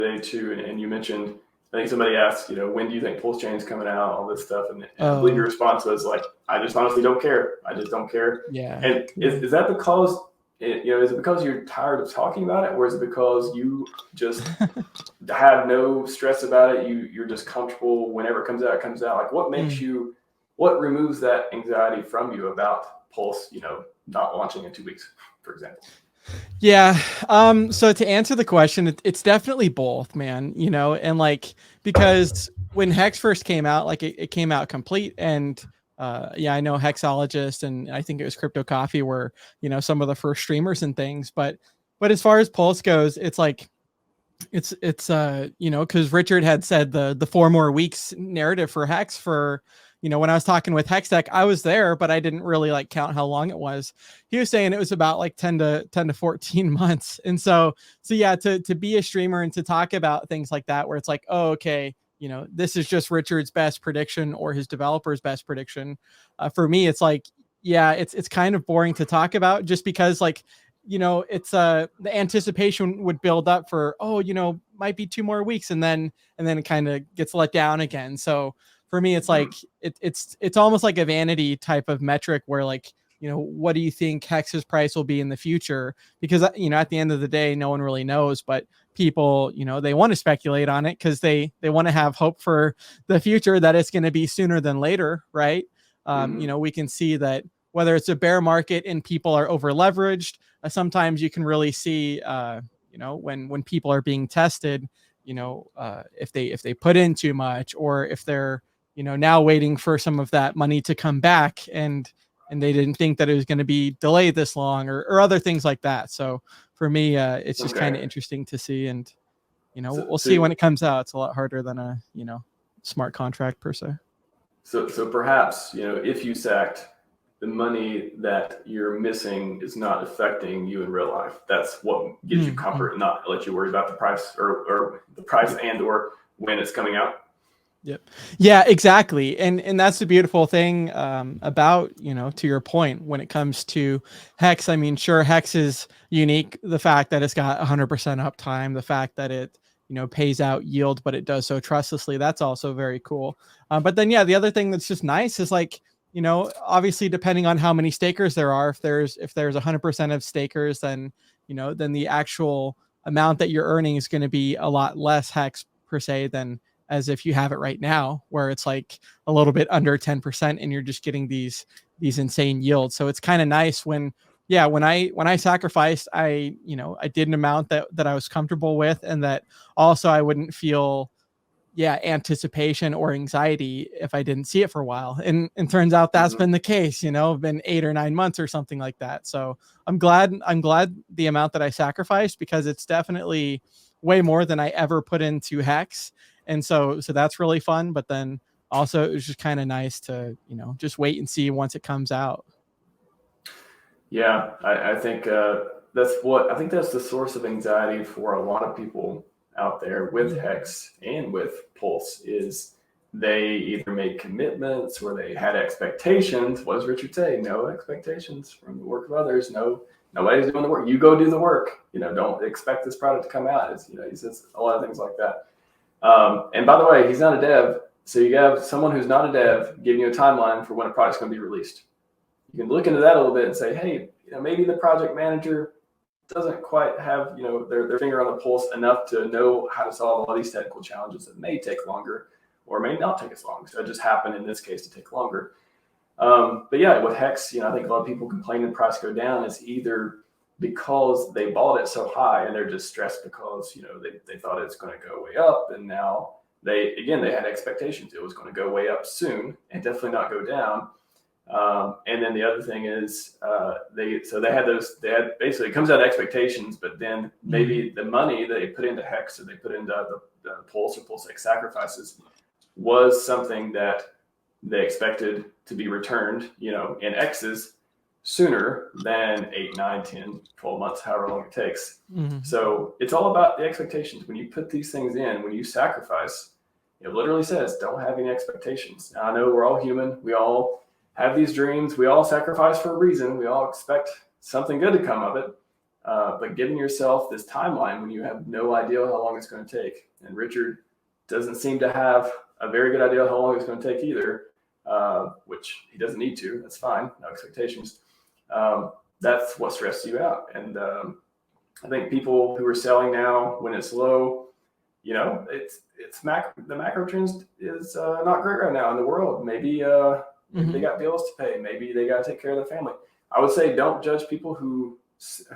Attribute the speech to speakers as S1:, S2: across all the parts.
S1: today too, and you mentioned, I think somebody asked, when do you think PulseChain is coming out, all this stuff, and I believe your response was like, I just honestly don't care. I just don't care.
S2: Yeah.
S1: And is that because, is it because you're tired of talking about it, or is it because you just have no stress about it? You're just comfortable whenever it comes out, it comes out. Like, what makes you, what removes that anxiety from you about Pulse, not launching in 2 weeks, for example?
S2: Yeah. So to answer the question, it's definitely both, man, and like, because when Hex first came out, like it came out complete, and I know Hexologist and I think it was Crypto Coffee were, some of the first streamers and things, but as far as Pulse goes, it's like, it's because Richard had said the 4 more weeks narrative for Hex for, when I was talking with Hextech, I was there, but I didn't really like count how long it was. He was saying it was about like 10 to 14 months. And so yeah, to be a streamer and to talk about things like that, where it's like, oh, okay, this is just Richard's best prediction or his developer's best prediction. For me, it's like, yeah, it's kind of boring to talk about, just because like, it's the anticipation would build up for, might be 2 more weeks, and then it kind of gets let down again. So for me, it's like, it's almost like a vanity type of metric where like, what do you think Hex's price will be in the future? Because, at the end of the day, no one really knows, but people, they want to speculate on it because they want to have hope for the future that it's going to be sooner than later. Right. We can see that whether it's a bear market and people are over leveraged, sometimes you can really see, when people are being tested, if they put in too much, or if they're, now waiting for some of that money to come back, and they didn't think that it was going to be delayed this long, or other things like that. So for me, it's just kind of interesting to see, and, we'll see when it comes out. It's a lot harder than a, smart contract per se.
S1: So perhaps, if you sacked, the money that you're missing is not affecting you in real life. That's what gives you comfort, and not let you worry about the price or the price and or when it's coming out.
S2: Yep. Yeah, exactly. And that's the beautiful thing about, to your point, when it comes to Hex. I mean, sure, Hex is unique. The fact that it's got 100% uptime, the fact that it, pays out yield, but it does so trustlessly. That's also very cool. But then, yeah, the other thing that's just nice is like, obviously depending on how many stakers there are, if there's 100% of stakers, then, then the actual amount that you're earning is going to be a lot less Hex per se than as if you have it right now, where it's like a little bit under 10% and you're just getting these insane yields. So it's kind of nice when I sacrificed, I did an amount that I was comfortable with, and that also I wouldn't feel anticipation or anxiety if I didn't see it for a while. And turns out that's been the case, been 8 or 9 months or something like that. So I'm glad the amount that I sacrificed, because it's definitely way more than I ever put into Hex. And so that's really fun. But then also it was just kind of nice to, just wait and see once it comes out.
S1: Yeah, I think that's the source of anxiety for a lot of people out there with Hex and with Pulse, is they either made commitments or they had expectations. What does Richard say? No expectations from the work of others. Nobody's doing the work. You go do the work. Don't expect this product to come out. He says a lot of things like that. And by the way, he's not a dev. So you have someone who's not a dev giving you a timeline for when a product's going to be released. You can look into that a little bit and say, hey, maybe the project manager doesn't quite have, their finger on the pulse enough to know how to solve all these technical challenges that may take longer or may not take as long. So it just happened in this case to take longer. But yeah, with Hex, I think a lot of people complain the price go down is either because they bought it so high and they're just stressed because, they thought it's going to go way up, and now they had expectations. It was going to go way up soon and definitely not go down. And then the other thing is they had basically, it comes out of expectations, but then maybe the money that they put into Hex or they put into the Pulse or PulseX sacrifices was something that they expected to be returned, in X's sooner than 8, 9, 10, 12 months, however long it takes. So it's all about the expectations. When you put these things in, when you sacrifice, it literally says, don't have any expectations. Now, I know we're all human. We all have these dreams. We all sacrifice for a reason. We all expect something good to come of it. but giving yourself this timeline when you have no idea how long it's going to take. And Richard doesn't seem to have a very good idea how long it's going to take either, which he doesn't need to. That's fine. No expectations. That's what stresses you out. And I think people who are selling now when it's low, you know, the macro trends is not great right now in the world. Maybe they got bills to pay. Maybe they got to take care of their family. I would say don't judge people who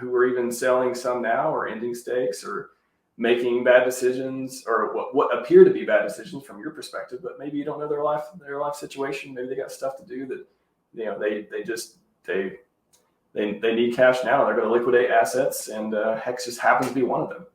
S1: are even selling some now or ending stakes or making bad decisions or what appear to be bad decisions from your perspective, but maybe you don't know their life situation. Maybe they got stuff to do that, you know, they need cash now. They're going to liquidate assets, and Hex just happens to be one of them.